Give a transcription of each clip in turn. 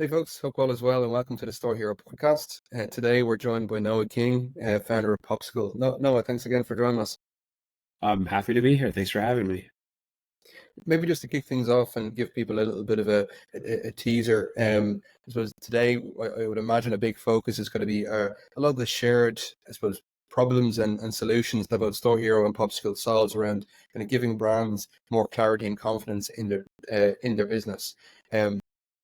Hey folks, hope all is well and welcome to the Store Hero podcast. Today we're joined by Noah King, founder of Popsicle. Noah, thanks again for joining us. I'm happy to be here. Thanks for having me. Maybe just to kick things off and give people a little bit of a teaser. I suppose today I would imagine a big focus is going to be a lot of the shared, I suppose, problems and solutions that both Store Hero and Popsicle solves around kind of giving brands more clarity and confidence in their business.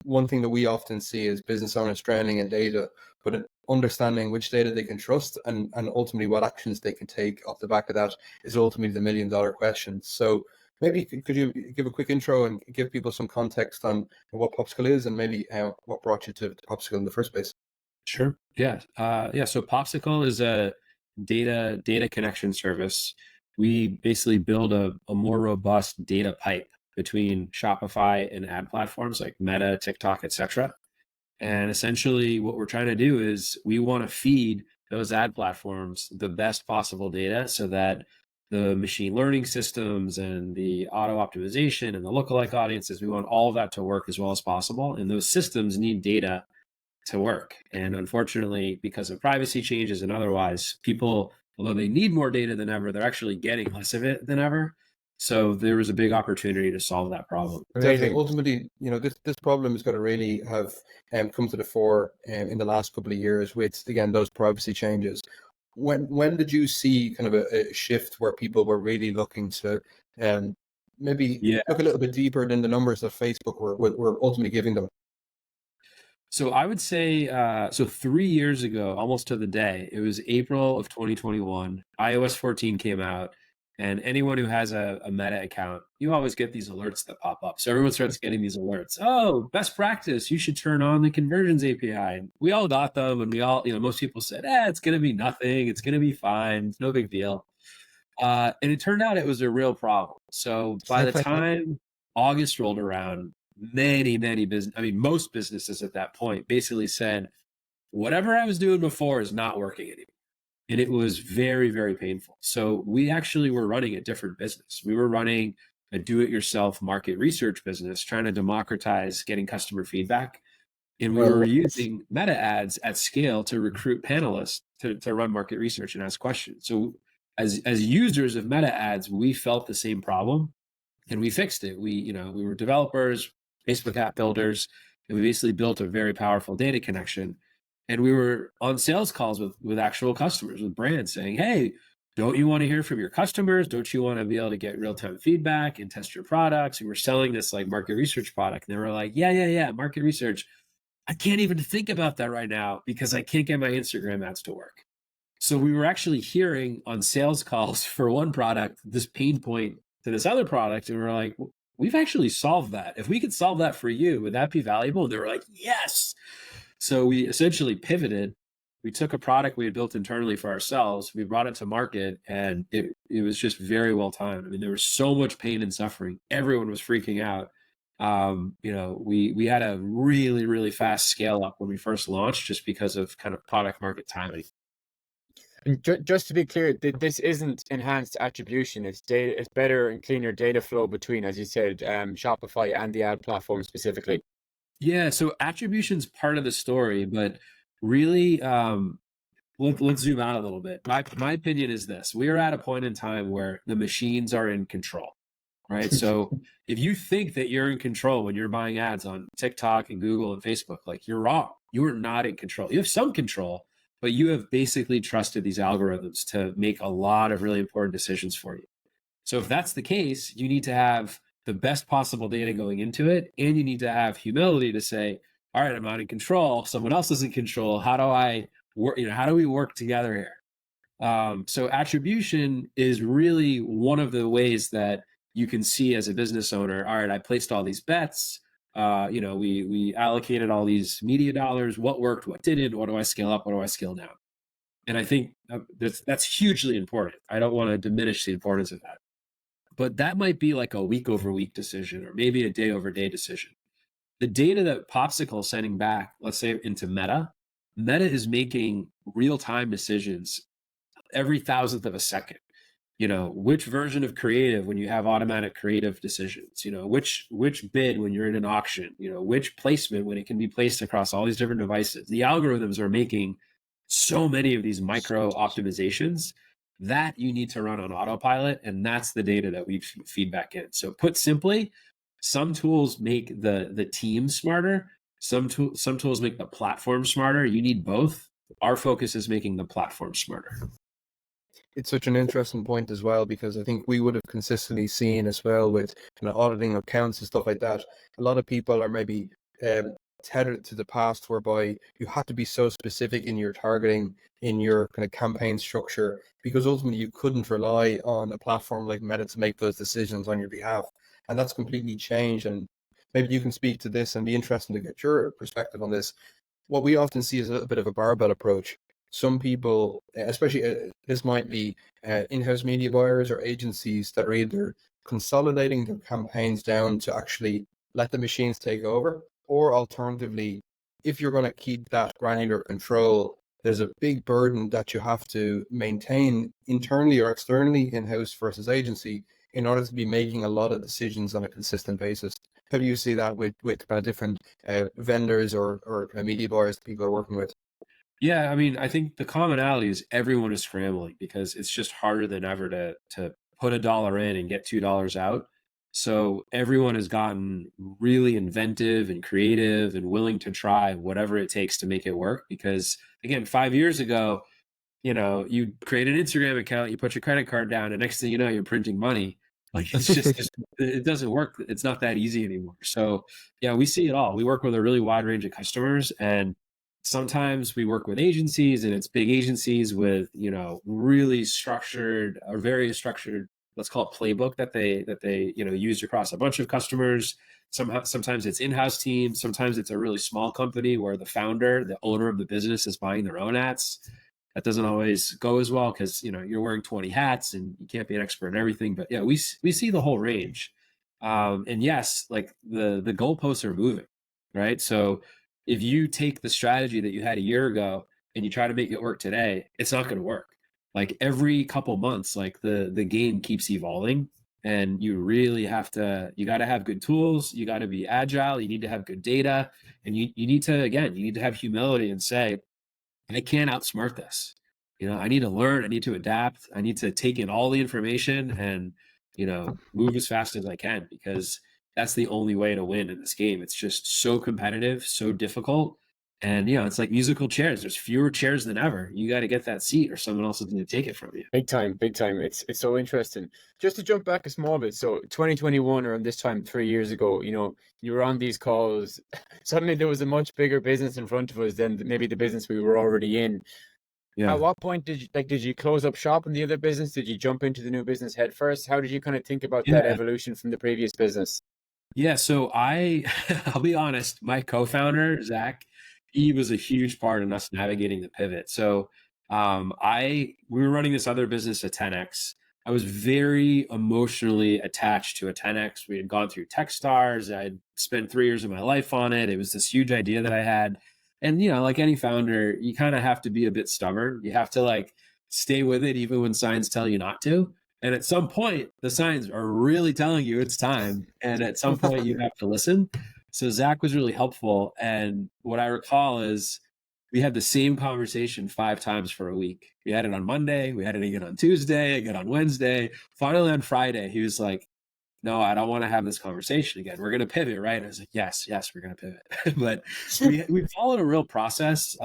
One thing that we often see is business owners drowning in data, but understanding which data they can trust and ultimately what actions they can take off the back of that is ultimately the $1 million question. So maybe could you give a quick intro and give people some context on what Popsicle is and maybe what brought you to Popsicle in the first place? Sure. Yeah. So Popsicle is a data connection service. We basically build a more robust data pipe between Shopify and ad platforms like Meta, TikTok, etc. And essentially, what we're trying to do is we want to feed those ad platforms the best possible data so that the machine learning systems and the auto optimization and the lookalike audiences, we want all of that to work as well as possible. And those systems need data to work. And unfortunately, because of privacy changes and otherwise, people, although they need more data than ever, they're actually getting less of it than ever. So there was a big opportunity to solve that problem. Definitely. Amazing. Ultimately, this problem is going to really have come to the fore in the last couple of years with, again, those privacy changes. When did you see kind of a shift where people were really looking to maybe Yeah. look a little bit deeper than the numbers that Facebook were ultimately giving them? So I would say, so 3 years ago, almost to the day, it was April of 2021, iOS 14 came out, and anyone who has a Meta account, you always get these alerts that pop up. So everyone starts getting these alerts. Oh, best practice, you should turn on the conversions API. And we all got them, and we all, most people said, it's going to be nothing. It's going to be fine. It's no big deal. And it turned out it was a real problem. So by the time August rolled around, most businesses at that point basically said, whatever I was doing before is not working anymore. And it was very, very painful. So we actually were running a different business. We were running a do-it-yourself market research business, trying to democratize getting customer feedback. And we were using meta ads at scale to recruit panelists to run market research and ask questions. So as users of meta ads, we felt the same problem and we fixed it. We were developers, Facebook app builders, and we basically built a very powerful data connection. And we were on sales calls with actual customers, with brands saying, hey, don't you want to hear from your customers? Don't you want to be able to get real-time feedback and test your products? And we're selling this like market research product. And they were like, yeah, market research. I can't even think about that right now because I can't get my Instagram ads to work. So we were actually hearing on sales calls for one product, this pain point to this other product. And we're like, we've actually solved that. If we could solve that for you, would that be valuable? And they were like, yes. So we essentially pivoted. We took a product we had built internally for ourselves. We brought it to market and it was just very well timed. I mean, there was so much pain and suffering. Everyone was freaking out. We had a really, really fast scale up when we first launched just because of kind of product market timing. And just to be clear, this isn't enhanced attribution. It's data. It's better and cleaner data flow between, as you said, Shopify and the ad platform specifically. Yeah, so attribution's part of the story, but really, let's zoom out a little bit. My opinion is this: we are at a point in time where the machines are in control, right? So if you think that you're in control when you're buying ads on TikTok and Google and Facebook, like you're wrong. You are not in control. You have some control, but you have basically trusted these algorithms to make a lot of really important decisions for you. So if that's the case, you need to have the best possible data going into it, and you need to have humility to say, all right, I'm not in control. Someone else is in control. How do I work? How do we work together here? So attribution is really one of the ways that you can see as a business owner, all right, I placed all these bets. We allocated all these media dollars. What worked? What didn't? What do I scale up? What do I scale down? And I think that's hugely important. I don't want to diminish the importance of that. But that might be like a week over week decision or maybe a day over day decision. The data that Popsicle is sending back, let's say into Meta is making real time decisions every thousandth of a second. which version of creative when you have automatic creative decisions, which bid when you're in an auction, which placement when it can be placed across all these different devices. The algorithms are making so many of these micro optimizations that you need to run on autopilot, and that's the data that we feed back in. So put simply, some tools make the team smarter, some tools make the platform smarter. You need both. Our focus is making the platform smarter. It's such an interesting point as well, because I think we would have consistently seen as well with auditing accounts and stuff like that. A lot of people are maybe tethered to the past, whereby you had to be so specific in your targeting, in your kind of campaign structure, because ultimately you couldn't rely on a platform like Meta to make those decisions on your behalf. And that's completely changed. And maybe you can speak to this and be interesting to get your perspective on this. What we often see is a little bit of a barbell approach. Some people, especially this might be in-house media buyers or agencies, that are either consolidating their campaigns down to actually let the machines take over, or alternatively, if you're going to keep that granular control, there's a big burden that you have to maintain internally or externally, in-house versus agency, in order to be making a lot of decisions on a consistent basis. How do you see that with kind of different vendors or media buyers that people are working with? Yeah, I mean, I think the commonality is everyone is scrambling because it's just harder than ever to put $1 in and get $2 out. So everyone has gotten really inventive and creative and willing to try whatever it takes to make it work. Because again, 5 years ago, you create an Instagram account, you put your credit card down, and next thing you know, you're printing money. Like it's just it doesn't work. It's not that easy anymore. So yeah, we see it all. We work with a really wide range of customers, and sometimes we work with agencies, and it's big agencies with really structured or very structured, let's call it playbook, that they use across a bunch of customers. Sometimes it's in-house teams, sometimes it's a really small company where the founder, the owner of the business, is buying their own ads. That doesn't always go as well because you're wearing 20 hats and you can't be an expert in everything. But yeah, we see the whole range. And yes, like the goalposts are moving, right? So if you take the strategy that you had a year ago and you try to make it work today, it's not going to work. Like every couple months, like the game keeps evolving, and you really got to have good tools. You got to be agile. You need to have good data, and you need to have humility and say, I can't outsmart this. I need to learn. I need to adapt. I need to take in all the information and, move as fast as I can, because that's the only way to win in this game. It's just so competitive, so difficult. And, it's like musical chairs. There's fewer chairs than ever. You got to get that seat or someone else is going to take it from you. Big time, big time. It's so interesting. Just to jump back a small bit. So 2021, around this time, 3 years ago, you were on these calls. Suddenly there was a much bigger business in front of us than maybe the business we were already in. Yeah. At what point did you close up shop in the other business? Did you jump into the new business head first? How did you kind of think about that evolution from the previous business? Yeah, so I'll be honest, my co-founder, Zach, he was a huge part in us navigating the pivot. So we were running this other business at 10X. I was very emotionally attached to a 10X. We had gone through Techstars. I'd spent 3 years of my life on it. It was this huge idea that I had. And, like any founder, you kind of have to be a bit stubborn. You have to stay with it even when signs tell you not to. And at some point, the signs are really telling you it's time. And at some point, you have to listen. So Zach was really helpful. And what I recall is we had the same conversation 5 times for a week. We had it on Monday. We had it again on Tuesday, again on Wednesday. Finally, on Friday, he was like, no, I don't want to have this conversation again. We're going to pivot, right? And I was like, yes, we're going to pivot. But we followed a real process.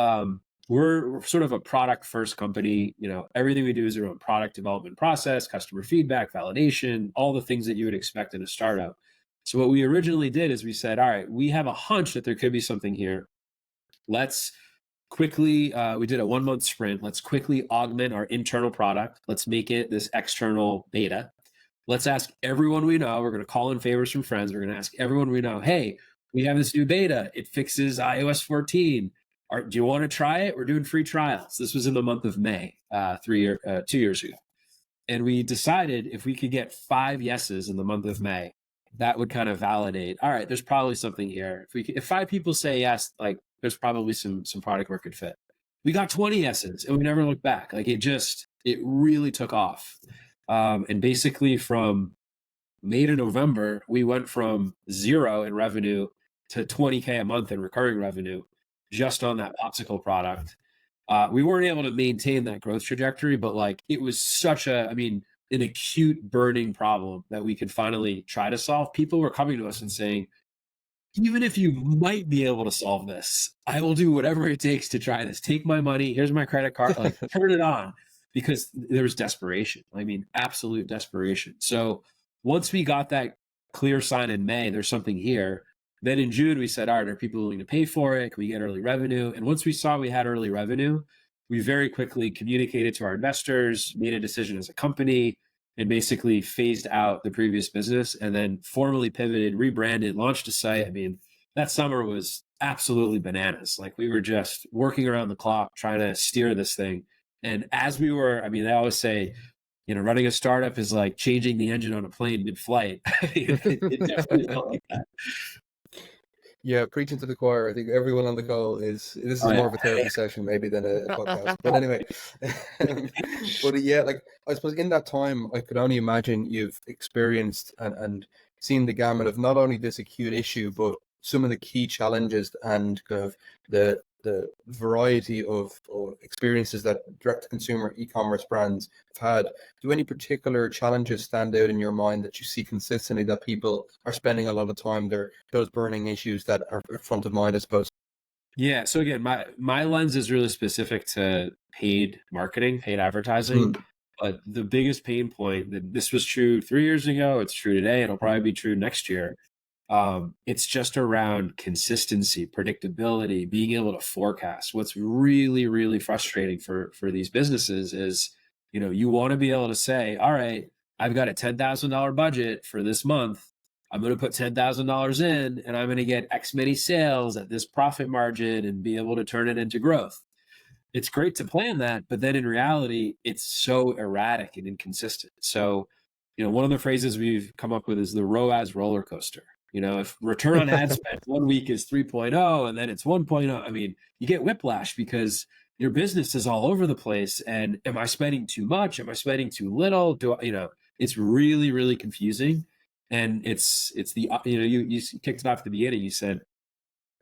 We're sort of a product first company. Everything we do is around product development process, customer feedback, validation, all the things that you would expect in a startup. So what we originally did is we said, all right, we have a hunch that there could be something here. Let's quickly, we did a 1-month sprint. Let's quickly augment our internal product. Let's make it this external beta. Let's ask everyone we know. We're going to call in favors from friends. We're going to ask everyone we know, hey, we have this new beta. It fixes iOS 14. Do you want to try it? We're doing free trials. This was in the month of May, 2 years ago. And we decided if we could get 5 yeses in the month of May, that would kind of validate, all right, there's probably something here. If 5 people say yes, there's probably some product market fit. We got 20 yeses and we never looked back. It really took off. And basically from May to November, we went from 0 in revenue to 20K a month in recurring revenue just on that Popsicle product. We weren't able to maintain that growth trajectory, but like it was such an acute burning problem that we could finally try to solve. People were coming to us and saying, even if you might be able to solve this, I will do whatever it takes to try this. Take my money. Here's my credit card. Like, turn it on, because there was desperation. I mean, absolute desperation. So once we got that clear sign in May, there's something here. Then in June, we said, all right, are people willing to pay for it? Can we get early revenue? And once we saw we had early revenue, we very quickly communicated to our investors, made a decision as a company, and basically phased out the previous business, and then formally pivoted, rebranded, launched a site. I mean, that summer was absolutely bananas. Like, we were just working around the clock trying to steer this thing. And as we were, I mean, they always say, running a startup is like changing the engine on a plane mid-flight. It definitely felt like that. Yeah, preaching to the choir. I think everyone on the call this is more of a therapy session maybe than a podcast. But anyway, but yeah, like I suppose in that time, I could only imagine you've experienced and seen the gamut of not only this acute issue, but some of the key challenges and kind of the variety of experiences that direct-to-consumer e-commerce brands have had. Do any particular challenges stand out in your mind that you see consistently that people are spending a lot of time there, those burning issues that are front of mind, I suppose? Yeah. So again, my lens is really specific to paid marketing, paid advertising. But the biggest pain point, that this was true 3 years ago, it's true today, it'll probably be true next year. It's just around consistency, predictability, being able to forecast. What's really, really frustrating for these businesses is, you want to be able to say, all right, I've got a $10,000 budget for this month. I'm going to put $10,000 in and I'm going to get X many sales at this profit margin and be able to turn it into growth. It's great to plan that, but then in reality, it's so erratic and inconsistent. So, one of the phrases we've come up with is the ROAS roller coaster. If return on ad spend 1 week is 3.0 and then it's 1.0, I mean, you get whiplash because your business is all over the place. And am I spending too much? Am I spending too little? It's really, really confusing. And it's the, you kicked it off at the beginning. You said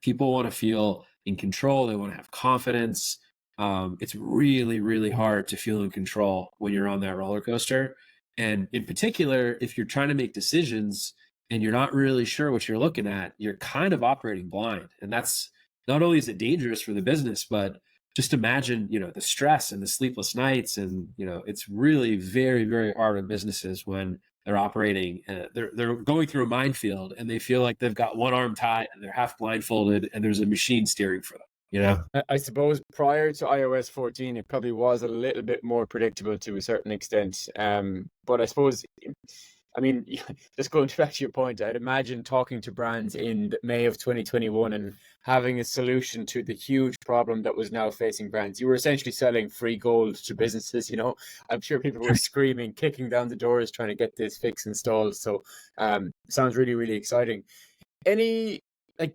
people want to feel in control. They want to have confidence. It's really, really hard to feel in control when you're on that roller coaster. And in particular, if you're trying to make decisions and you're not really sure what you're looking at, you're kind of operating blind. And that's, not only is it dangerous for the business, but just imagine, the stress and the sleepless nights. And, it's really very, very hard on businesses when they're operating, they're going through a minefield and they feel like they've got one arm tied and they're half blindfolded and there's a machine steering for them. I suppose prior to iOS 14, it probably was a little bit more predictable to a certain extent. But I suppose, just going back to your point, I'd imagine talking to brands in May of 2021 and having a solution to the huge problem that was now facing brands. You were essentially selling free gold to businesses, I'm sure people were screaming, kicking down the doors, trying to get this fix installed. So sounds really, really exciting. Any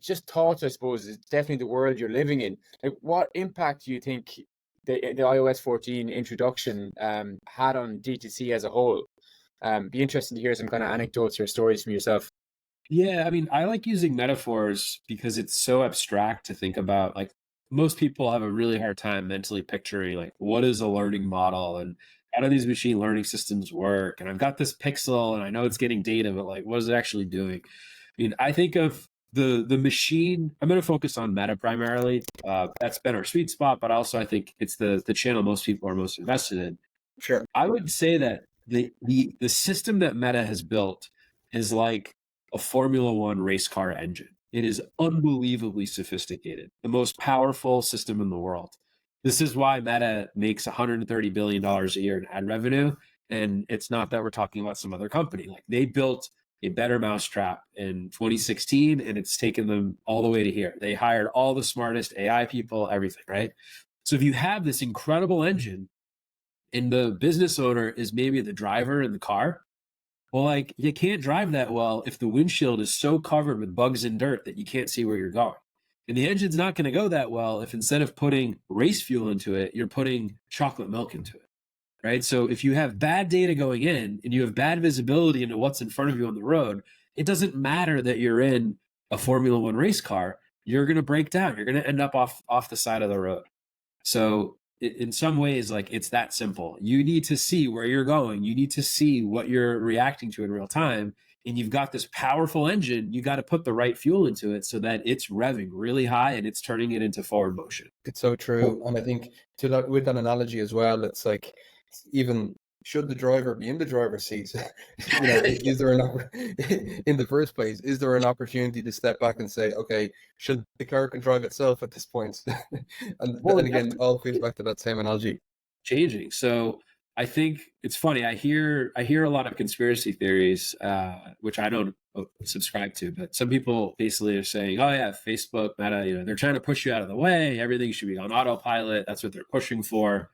just thoughts, I suppose, it's definitely the world you're living in. What impact do you think the iOS 14 introduction had on D2C as a whole? Be interesting to hear some kind of anecdotes or stories from yourself. Yeah, I like using metaphors because it's so abstract to think about. Like, most people have a really hard time mentally picturing, like, what is a learning model and how do these machine learning systems work? And I've got this pixel and I know it's getting data, but like, what is it actually doing? I think of the machine. I'm going to focus on Meta primarily. That's been our sweet spot, but also I think it's the channel most people are most invested in. Sure. I would say that the system that Meta has built is like a Formula One race car engine. It is unbelievably sophisticated, the most powerful system in the world. This is why Meta makes $130 billion a year in ad revenue. And it's not that we're talking about some other company. Like, they built a better mousetrap in 2016, and it's taken them all the way to here. They hired all the smartest AI people, everything, right? So if you have this incredible engine and the business owner is maybe the driver in the car, well, like, you can't drive that well if the windshield is so covered with bugs and dirt that you can't see where you're going. And the engine's not going to go that well if instead of putting race fuel into it, you're putting chocolate milk into it, right? So if you have bad data going in and you have bad visibility into what's in front of you on the road, it doesn't matter that you're in a Formula One race car. You're going to break down. You're going to end up off the side of the road. So in some ways, like, it's that simple. You need to see where you're going. You need to see what you're reacting to in real time. And you've got this powerful engine. You got to put the right fuel into it so that it's revving really high and it's turning it into forward motion. It's so true. And I think with that analogy as well, it's like, even should the driver be in the driver's seat? Is there in the first place, is there an opportunity to step back and say, okay, should the car can drive itself at this point? and again, all feeds back to that same analogy. Changing. So I think it's funny. I hear a lot of conspiracy theories, which I don't subscribe to, but some people basically are saying, "Oh yeah, Facebook, Meta, they're trying to push you out of the way. Everything should be on autopilot. That's what they're pushing for."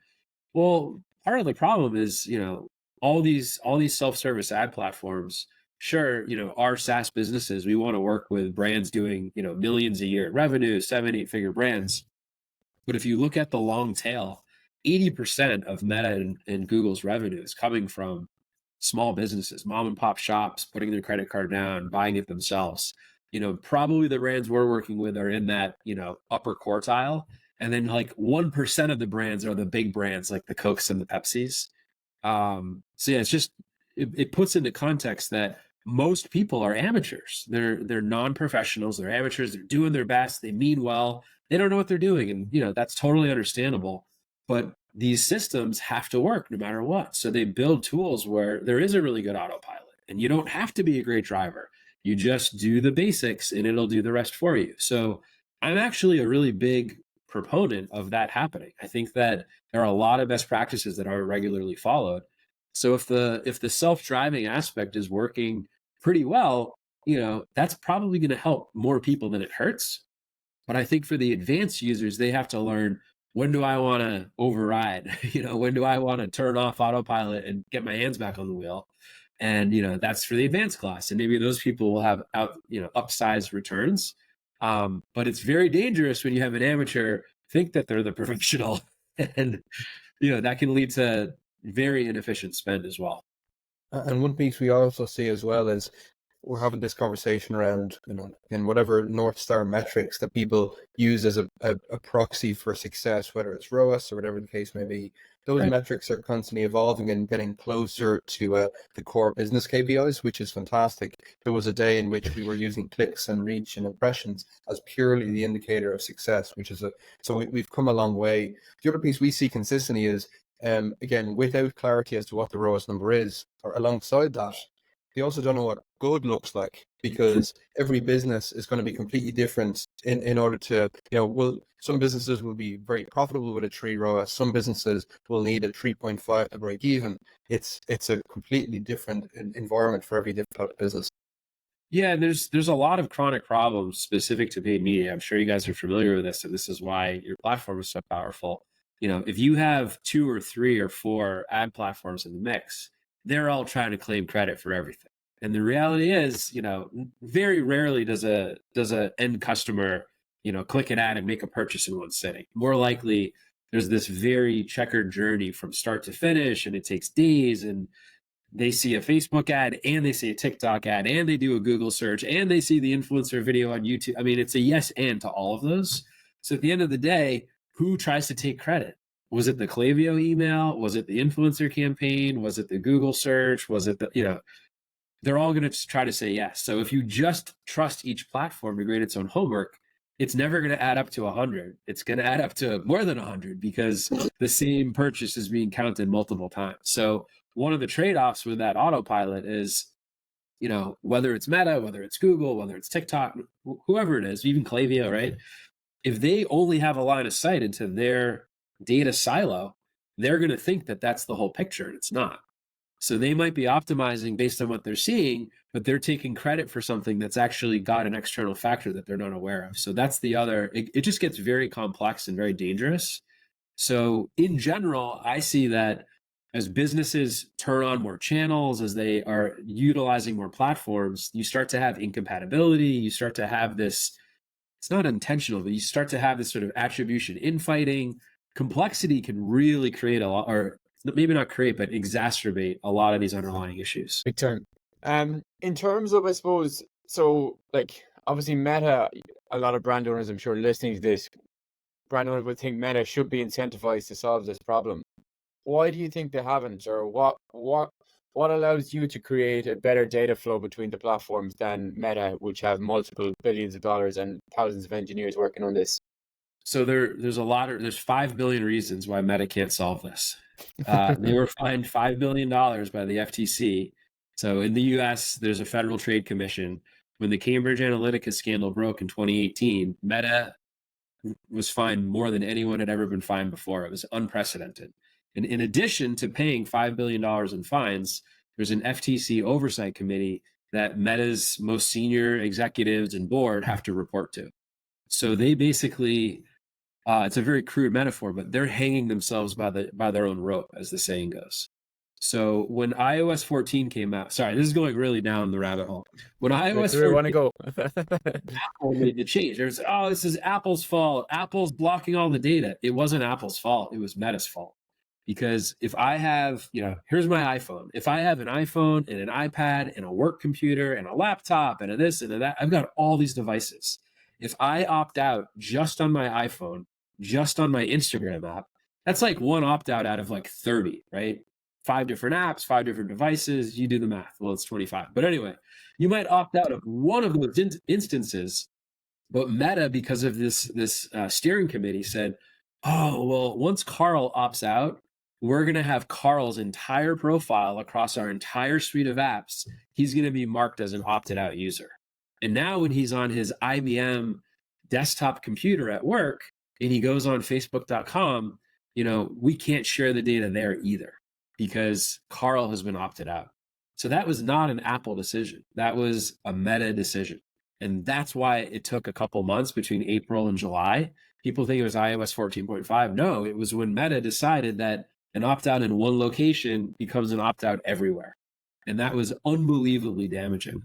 Well, part of the problem is, all these self-service ad platforms. Sure, our SaaS businesses, we want to work with brands doing, millions a year in revenue, 7-8-figure brands. But if you look at the long tail, 80% of Meta and Google's revenue is coming from small businesses, mom and pop shops, putting their credit card down, buying it themselves. Probably the brands we're working with are in that, upper quartile. And then like 1% of the brands are the big brands like the Cokes and the Pepsis. So yeah, it's just, it puts into context that most people are amateurs. They're non-professionals. They're amateurs. They're doing their best. They mean well. They don't know what they're doing. And, that's totally understandable. But these systems have to work no matter what. So they build tools where there is a really good autopilot and you don't have to be a great driver. You just do the basics and it'll do the rest for you. So I'm actually a really big proponent of that happening. I think that there are a lot of best practices that are regularly followed. So if the self-driving aspect is working pretty well, that's probably going to help more people than it hurts. But I think for the advanced users, they have to learn, when do I want to override? When do I want to turn off autopilot and get my hands back on the wheel? And, that's for the advanced class. And maybe those people will have upsized returns. But it's very dangerous when you have an amateur think that they're the professional. And, that can lead to very inefficient spend as well. And one piece we also see as well is, we're having this conversation around, in whatever North Star metrics that people use as a proxy for success, whether it's ROAS or whatever the case may be. Those Right. metrics are constantly evolving and getting closer to the core business KPIs, which is fantastic. There was a day in which we were using clicks and reach and impressions as purely the indicator of success, so we've come a long way. The other piece we see consistently is, again, without clarity as to what the ROAS number is, or alongside that, they also don't know what good looks like, because every business is going to be completely different in order to, some businesses will be very profitable with a 3 ROAS. Some businesses will need a 3.5 to break even. It's a completely different environment for every different business. Yeah, there's a lot of chronic problems specific to paid media. I'm sure you guys are familiar with this, and this is why your platform is so powerful. If you have 2 or 3 or 4 ad platforms in the mix, they're all trying to claim credit for everything. And the reality is, very rarely does a end customer, click an ad and make a purchase in one sitting. More likely, there's this very checkered journey from start to finish, and it takes days. And they see a Facebook ad, and they see a TikTok ad, and they do a Google search, and they see the influencer video on YouTube. I mean, it's a yes and to all of those. So at the end of the day, who tries to take credit? Was it the Klaviyo email? Was it the influencer campaign? Was it the Google search? Was it they're all going to try to say yes. So if you just trust each platform to grade its own homework, it's never going to add up to 100. It's going to add up to more than 100 because the same purchase is being counted multiple times. So one of the trade-offs with that autopilot is, whether it's Meta, whether it's Google, whether it's TikTok, whoever it is, even Klaviyo, right? If they only have a line of sight into their data silo, they're going to think that that's the whole picture, and it's not. So they might be optimizing based on what they're seeing, but they're taking credit for something that's actually got an external factor that they're not aware of. So that's the other, it just gets very complex and very dangerous. So in general, I see that as businesses turn on more channels, as they are utilizing more platforms, you start to have incompatibility. You start to have this, it's not intentional, but you start to have this sort of attribution infighting. Complexity can really create a lot, or maybe not create, but exacerbate a lot of these underlying issues. Big time. In terms of, I suppose, so like obviously Meta, a lot of brand owners, I'm sure, listening to this, brand owners would think Meta should be incentivized to solve this problem. Why do you think they haven't, or what allows you to create a better data flow between the platforms than Meta, which have multiple billions of dollars and thousands of engineers working on this? So there's 5 billion reasons why Meta can't solve this. They were fined $5 billion by the FTC. So in the US, there's a Federal Trade Commission. When the Cambridge Analytica scandal broke in 2018, Meta was fined more than anyone had ever been fined before. It was unprecedented. And in addition to paying $5 billion in fines, there's an FTC oversight committee that Meta's most senior executives and board have to report to. So they basically, it's a very crude metaphor, but they're hanging themselves by their own rope, as the saying goes. So when iOS 14 came out, sorry, this is going really down the rabbit hole. When iOS 14 want to go. Apple made the change. There's, this is Apple's fault. Apple's blocking all the data. It wasn't Apple's fault. It was Meta's fault. Because if I have, here's my iPhone. If I have an iPhone and an iPad and a work computer and a laptop and a this and a that, I've got all these devices. If I opt out just on my iPhone, just on my Instagram app, that's like one opt out of like 30, right? 5 different apps, 5 different devices. You do the math. Well, it's 25. But anyway, you might opt out of one of those instances. But Meta, because of this steering committee, said, oh, well, once Carl opts out, we're going to have Carl's entire profile across our entire suite of apps. He's going to be marked as an opted out user. And now when he's on his IBM desktop computer at work and he goes on Facebook.com, we can't share the data there either because Carl has been opted out. So that was not an Apple decision. That was a Meta decision. And that's why it took a couple months between April and July. People think it was iOS 14.5. No, it was when Meta decided that an opt-out in one location becomes an opt-out everywhere. And that was unbelievably damaging.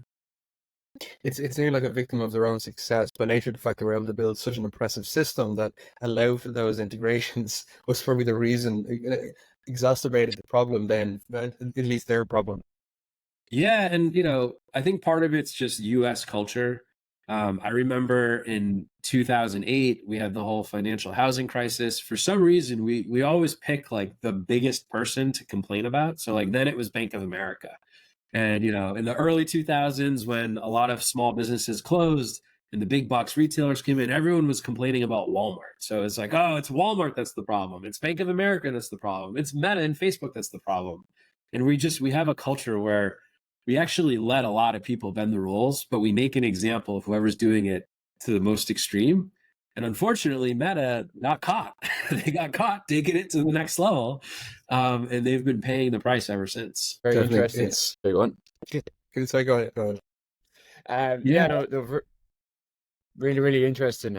It's nearly like a victim of their own success, by nature of the fact they were able to build such an impressive system that allowed for those integrations was probably the reason it exacerbated the problem then, at least their problem. Yeah, and I think part of it's just US culture. I remember in 2008, we had the whole financial housing crisis. For some reason, we always pick like the biggest person to complain about. So like then it was Bank of America. And, in the early 2000s, when a lot of small businesses closed and the big box retailers came in, everyone was complaining about Walmart. So it's like, oh, it's Walmart that's the problem. It's Bank of America that's the problem. It's Meta and Facebook that's the problem. And we have a culture where we actually let a lot of people bend the rules, but we make an example of whoever's doing it to the most extreme. And unfortunately, Meta got caught. They got caught taking it to the next level. And they've been paying the price ever since. Very Definitely, interesting. it's- Big one. Can you say go ahead? Really, really interesting.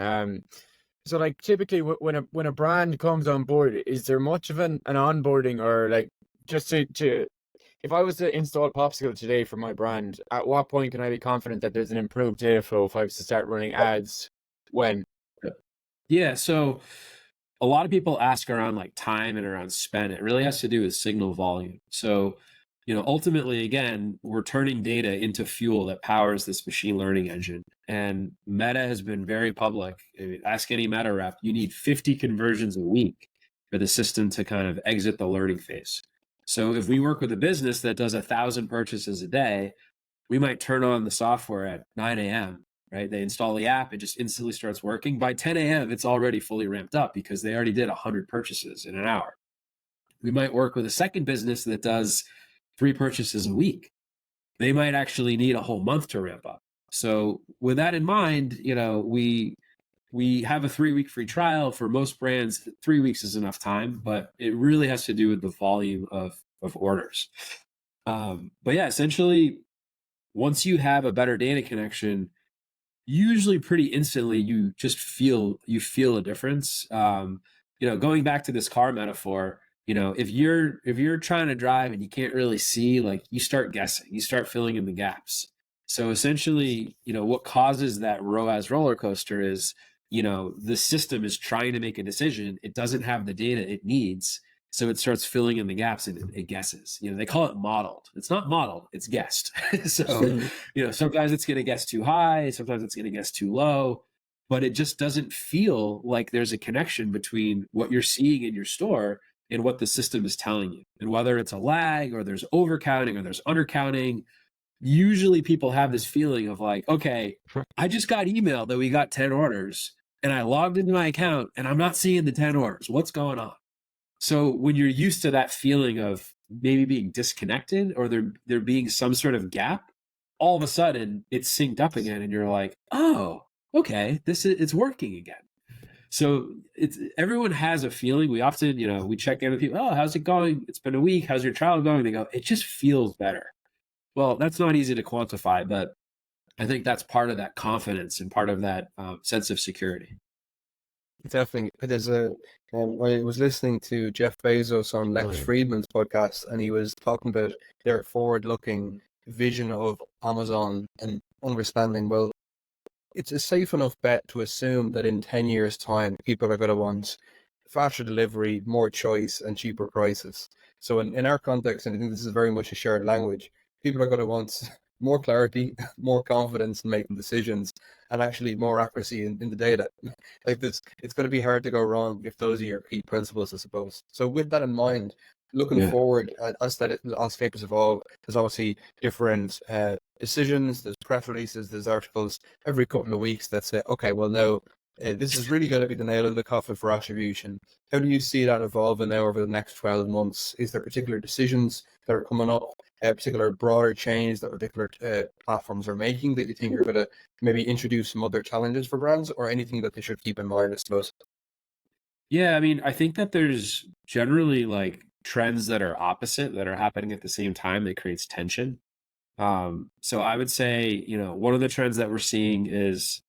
So like typically when a brand comes on board, is there much of an onboarding, or like just to if I was to install Popsicle today for my brand, at what point can I be confident that there's an improved data flow if I was to start running ads? When? Yeah, so a lot of people ask around like time and around spend. It really has to do with signal volume. So, ultimately, again, we're turning data into fuel that powers this machine learning engine. And Meta has been very public. Ask any Meta rep, you need 50 conversions a week for the system to kind of exit the learning phase. So if we work with a business that does 1,000 purchases a day, we might turn on the software at 9 a.m., right? They install the app, it just instantly starts working. By 10 a.m., it's already fully ramped up because they already did 100 purchases in an hour. We might work with a second business that does 3 purchases a week. They might actually need a whole month to ramp up. So with that in mind, we have a 3-week free trial. For most brands, 3 weeks is enough time, but it really has to do with the volume of orders. But yeah, essentially, once you have a better data connection, usually pretty instantly you just feel a difference. Going back to this car metaphor, if you're trying to drive and you can't really see, like you start guessing, you start filling in the gaps. So essentially, what causes that ROAS roller coaster is, the system is trying to make a decision. It doesn't have the data it needs. So it starts filling in the gaps and it guesses. They call it modeled. It's not modeled, it's guessed. So, sometimes it's going to guess too high, sometimes it's going to guess too low, but it just doesn't feel like there's a connection between what you're seeing in your store and what the system is telling you. And whether it's a lag or there's overcounting or there's undercounting, usually people have this feeling of like, okay, I just got emailed that we got 10 orders and I logged into my account and I'm not seeing the 10 orders. What's going on? So when you're used to that feeling of maybe being disconnected or there being some sort of gap, all of a sudden it's synced up again and you're like, oh, okay, it's working again. So everyone has a feeling. We often, we check in with people, oh, how's it going? It's been a week. How's your trial going? They go, it just feels better. Well, that's not easy to quantify, but I think that's part of that confidence and part of that sense of security. Definitely. I was listening to Jeff Bezos on Lex Friedman's podcast, and he was talking about their forward-looking vision of Amazon and understanding, well, it's a safe enough bet to assume that in 10 years' time, people are going to want faster delivery, more choice, and cheaper prices. So in our context, and I think this is very much a shared language, people are going to want more clarity, more confidence in making decisions, and actually more accuracy in the data. Like this, it's going to be hard to go wrong if those are your key principles, I suppose. So with that in mind, looking forward, as papers evolve, there's obviously different decisions, there's press releases, there's articles every couple of weeks that say, okay, well now, this is really going to be the nail in the coffin for attribution. How do you see that evolving now over the next 12 months? Is there particular decisions that are coming up, particular broader change that particular platforms are making that you think are going to maybe introduce some other challenges for brands, or anything that they should keep in mind, I suppose? Yeah, I mean, I think that there's generally like trends that are opposite that are happening at the same time that creates tension. So I would say, one of the trends that we're seeing is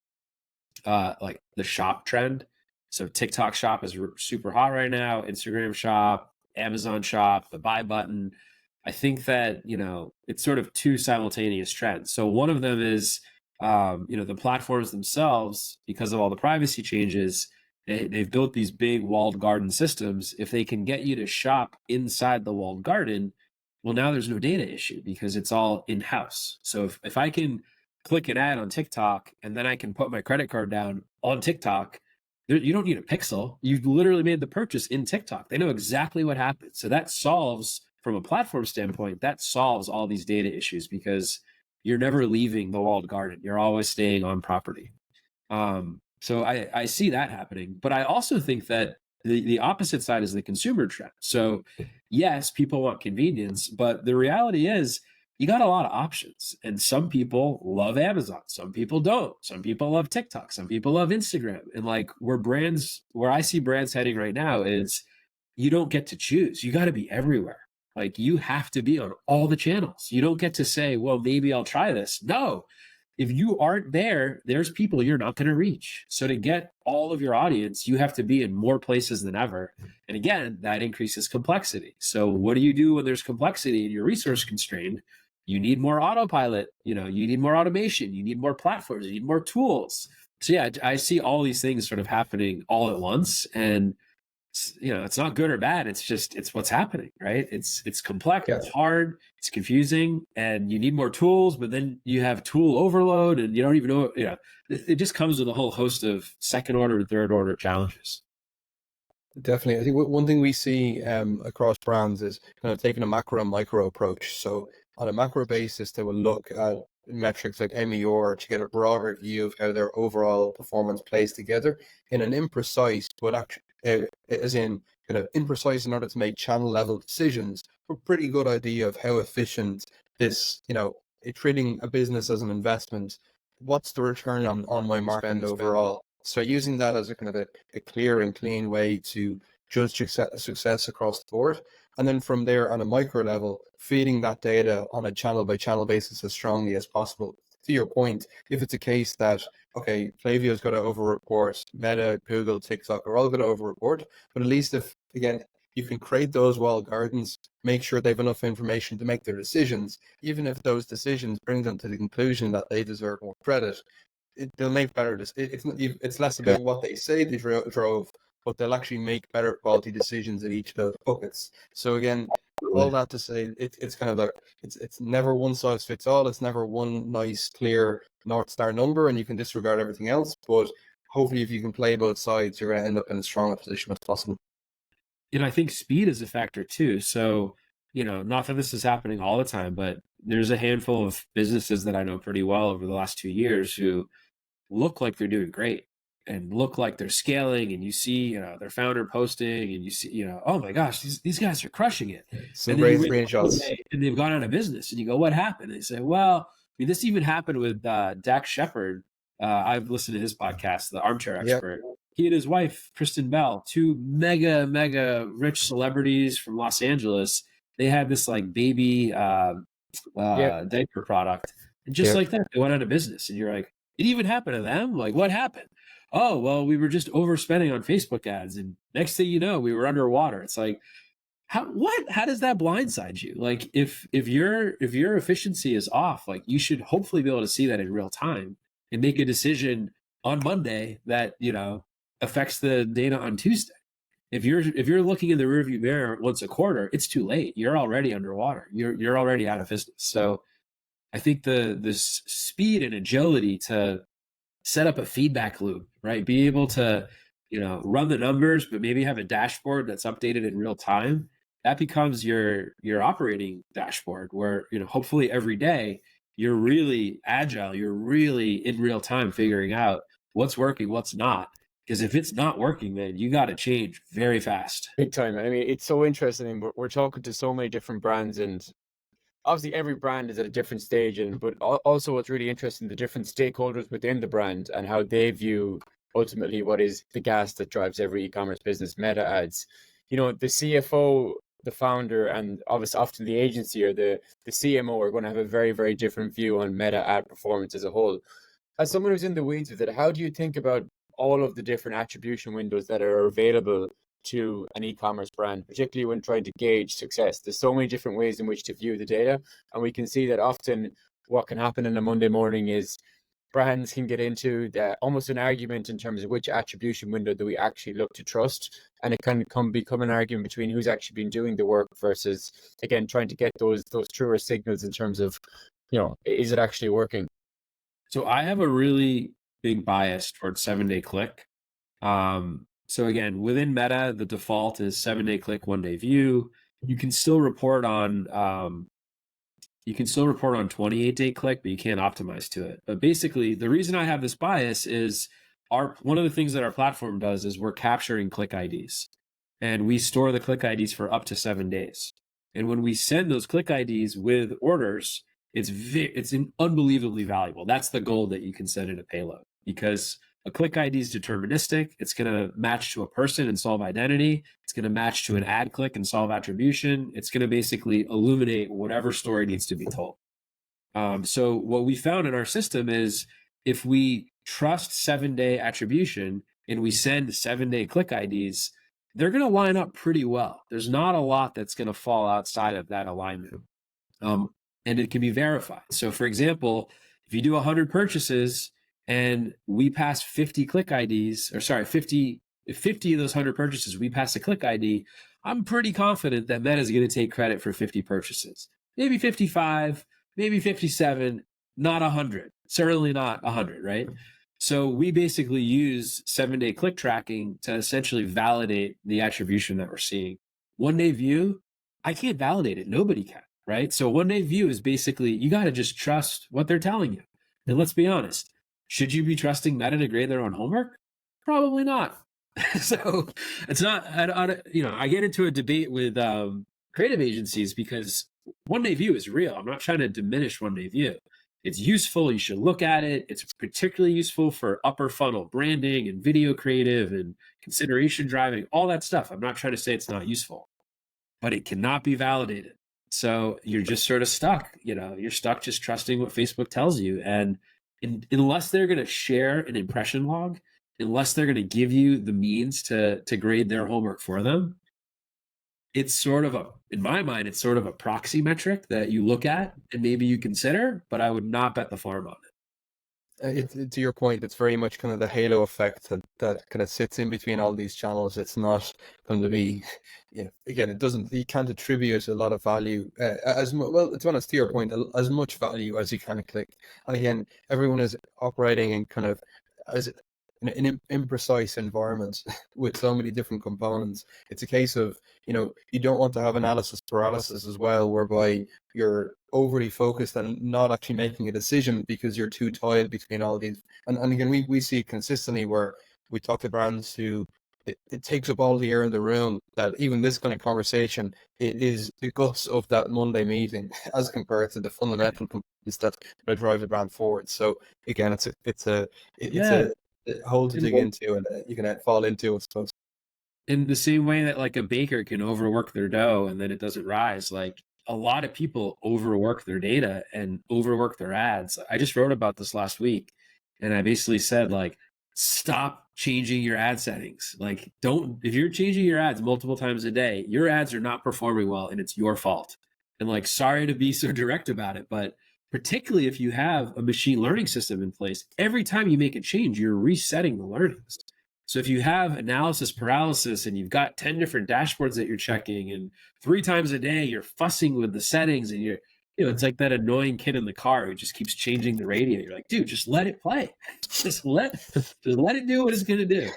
like the shop trend. So TikTok shop is super hot right now, Instagram shop, Amazon shop, the buy button. I think that, it's sort of two simultaneous trends. So one of them is, the platforms themselves, because of all the privacy changes, they've built these big walled garden systems. If they can get you to shop inside the walled garden, well, now there's no data issue because it's all in-house. So if I can click an ad on TikTok and then I can put my credit card down on TikTok, you don't need a pixel. You've literally made the purchase in TikTok. They know exactly what happened. So that solves, from a platform standpoint, that solves all these data issues because you're never leaving the walled garden. You're always staying on property. So I see that happening. But I also think that the opposite side is the consumer trend. So yes, people want convenience, but the reality is you got a lot of options. And some people love Amazon. Some people don't. Some people love TikTok. Some people love Instagram. And like where I see brands heading right now is you don't get to choose. You got to be everywhere. Like you have to be on all the channels. You don't get to say, well, maybe I'll try this. No, if you aren't there, there's people you're not going to reach. So to get all of your audience, you have to be in more places than ever. And again, that increases complexity. So what do you do when there's complexity and you're resource constrained? You need more autopilot, you need more automation, you need more platforms, you need more tools. So yeah, I see all these things sort of happening all at once. And it's not good or bad. It's what's happening, right? It's complex, it's hard, it's confusing, and you need more tools, but then you have tool overload and you don't even know, it just comes with a whole host of second order and third order challenges. Definitely. I think one thing we see across brands is kind of taking a macro and micro approach. So on a macro basis, they will look at metrics like MER to get a broader view of how their overall performance plays together in an imprecise, but actually, as in kind of imprecise in order to make channel level decisions, a pretty good idea of how efficient this, treating a business as an investment. What's the return on my marketing spend overall? So using that as a kind of a clear and clean way to judge success across the board. And then from there on a micro level, feeding that data on a channel by channel basis as strongly as possible. To your point, if it's a case that, okay, Flavio's got to over-report, Meta, Google, TikTok are all going to over-report, but at least if, again, you can create those walled gardens, make sure they have enough information to make their decisions, even if those decisions bring them to the conclusion that they deserve more credit, they'll make better. It's less about what they say they drove, but they'll actually make better quality decisions in each of those buckets. So again, all that to say, it's kind of like it's never one size fits all. It's never one nice clear North Star number, and you can disregard everything else. But hopefully, if you can play both sides, you're going to end up in as strong a position as possible. And I think speed is a factor too. So, not that this is happening all the time, but there's a handful of businesses that I know pretty well over the last 2 years who look like they're doing great and look like they're scaling. And you see, their founder posting and you see, oh my gosh, these guys are crushing it. Some great screenshots. And they've gone out of business. And you go, what happened? And they say, well, this even happened with Dax Shepard. I've listened to his podcast, The Armchair Expert. Yep. He and his wife, Kristen Bell, two mega rich celebrities from Los Angeles. They had this like baby diaper product. And just like that, they went out of business. And you're like, it even happened to them? Like, what happened? Oh, well, we were just overspending on Facebook ads. And next thing you know, we were underwater. It's like, how does that blindside you? Like, if your efficiency is off, like you should hopefully be able to see that in real time and make a decision on Monday that, affects the data on Tuesday. If you're looking in the rearview mirror once a quarter, it's too late. You're already underwater. You're already out of business. So I think the speed and agility to set up a feedback loop, right? Be able to, run the numbers, but maybe have a dashboard that's updated in real time. That becomes your operating dashboard where, hopefully every day you're really agile. You're really in real time figuring out what's working, what's not. Because if it's not working, man, you got to change very fast. Big time. I mean, it's so interesting. We're talking to so many different brands, and obviously every brand is at a different stage. But also what's really interesting, the different stakeholders within the brand and how they view ultimately what is the gas that drives every e-commerce business, meta ads. The CFO, the founder, and obviously often the agency or the CMO are going to have a very, very different view on meta ad performance as a whole. As someone who's in the weeds with it, how do you think about all of the different attribution windows that are available to an e-commerce brand, particularly when trying to gauge success? There's so many different ways in which to view the data. And we can see that often what can happen on a Monday morning is brands can get into almost an argument in terms of which attribution window do we actually look to trust. And it can become an argument between who's actually been doing the work versus, again, trying to get those truer signals in terms of, is it actually working? So I have a really big bias towards 7-day click. So again, within Meta, the default is 7-day click, 1-day view. You can still report on 28-day click, but you can't optimize to it. But basically, the reason I have this bias is one of the things that our platform does is we're capturing click IDs, and we store the click IDs for up to 7 days. And when we send those click IDs with orders, it's unbelievably valuable. That's the gold that you can send in a payload, because a click ID is deterministic. It's going to match to a person and solve identity. It's going to match to an ad click and solve attribution. It's going to basically illuminate whatever story needs to be told. So what we found in our system is if we trust 7-day attribution and we send 7-day click IDs, they're going to line up pretty well. There's not a lot that's going to fall outside of that alignment. And it can be verified. So for example, if you do 100 purchases and we pass 50 click IDs, 50 of those 100 purchases, we pass a click ID, I'm pretty confident that Meta is going to take credit for 50 purchases. Maybe 55, maybe 57, not 100. Certainly not 100, right? So we basically use 7-day click tracking to essentially validate the attribution that we're seeing. 1-day view, I can't validate it. Nobody can. Right? So 1-day view is basically, you got to just trust what they're telling you. And let's be honest, should you be trusting Meta to grade their own homework? Probably not. So it's not, I get into a debate with creative agencies because 1-day view is real. I'm not trying to diminish 1-day view. It's useful. You should look at it. It's particularly useful for upper funnel branding and video creative and consideration driving, all that stuff. I'm not trying to say it's not useful, but it cannot be validated. So you're just sort of stuck, you're stuck just trusting what Facebook tells you. And unless they're going to share an impression log, unless they're going to give you the means to grade their homework for them, it's sort of in my mind, it's sort of a proxy metric that you look at and maybe you consider, but I would not bet the farm on it. To your point, it's very much kind of the halo effect that kind of sits in between all these channels. It's not going to be, again, it doesn't, you can't attribute a lot of value well, to be honest, to your point, as much value as you can click. And again, everyone is operating in kind of as in imprecise environments with so many different components. It's a case of, you don't want to have analysis paralysis as well, whereby you're overly focused and not actually making a decision because you're too tied between all these. And again, we see it consistently where we talk to brands who it takes up all the air in the room, that even this kind of conversation, it is the guts of that Monday meeting as compared to the fundamental components that drive the brand forward. So again, it's a hole to dig into, and you can fall into, I suppose. In the same way that like a baker can overwork their dough and then it doesn't rise, like a lot of people overwork their data and overwork their ads. I just wrote about this last week, and I basically said, like, stop changing your ad settings. Like, if you're changing your ads multiple times a day, your ads are not performing well and it's your fault. And like, sorry to be so direct about it, but particularly if you have a machine learning system in place, every time you make a change, you're resetting the learnings. So if you have analysis paralysis and you've got 10 different dashboards that you're checking, and 3 times a day you're fussing with the settings, and it's like that annoying kid in the car who just keeps changing the radio. You're like, dude, just let it play. just let it do what it's going to do.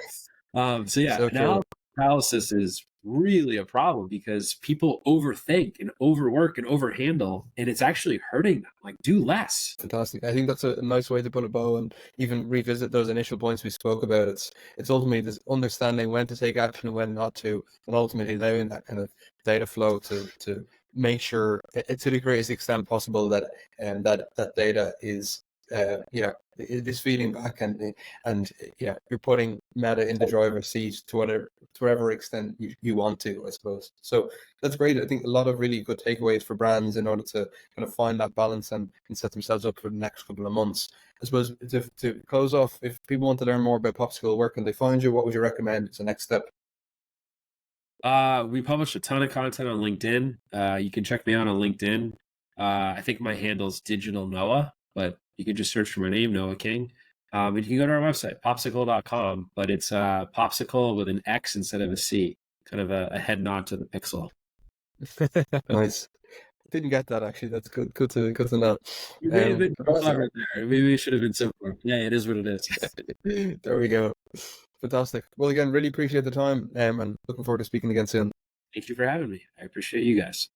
Analysis paralysis is really a problem because people overthink and overwork and overhandle, and it's actually hurting them. Like, do less. Fantastic. I think that's a nice way to put a bow and even revisit those initial points we spoke about. It's ultimately this understanding when to take action and when not to, and ultimately allowing that kind of data flow to make sure to the greatest extent possible that that data is it is feeding back, and you're putting Meta in the driver's seat to whatever extent you want to, I suppose. So that's great. I think a lot of really good takeaways for brands in order to kind of find that balance and set themselves up for the next couple of months. I suppose to close off, if people want to learn more about Popsicle, where can they find you? What would you recommend as the next step? We publish a ton of content on LinkedIn. You can check me out on LinkedIn. I think my handle is Digital Noah, but you can just search for my name, Noah King. And you can go to our website, popsicle.com, but it's Popsicle with an X instead of a C, kind of a head nod to the pixel. Nice. Didn't get that, actually. That's good. Good to know. You may have been clever there. Maybe it should have been simpler. Yeah, it is what it is. There we go. Fantastic. Well, again, really appreciate the time, and looking forward to speaking again soon. Thank you for having me. I appreciate you guys.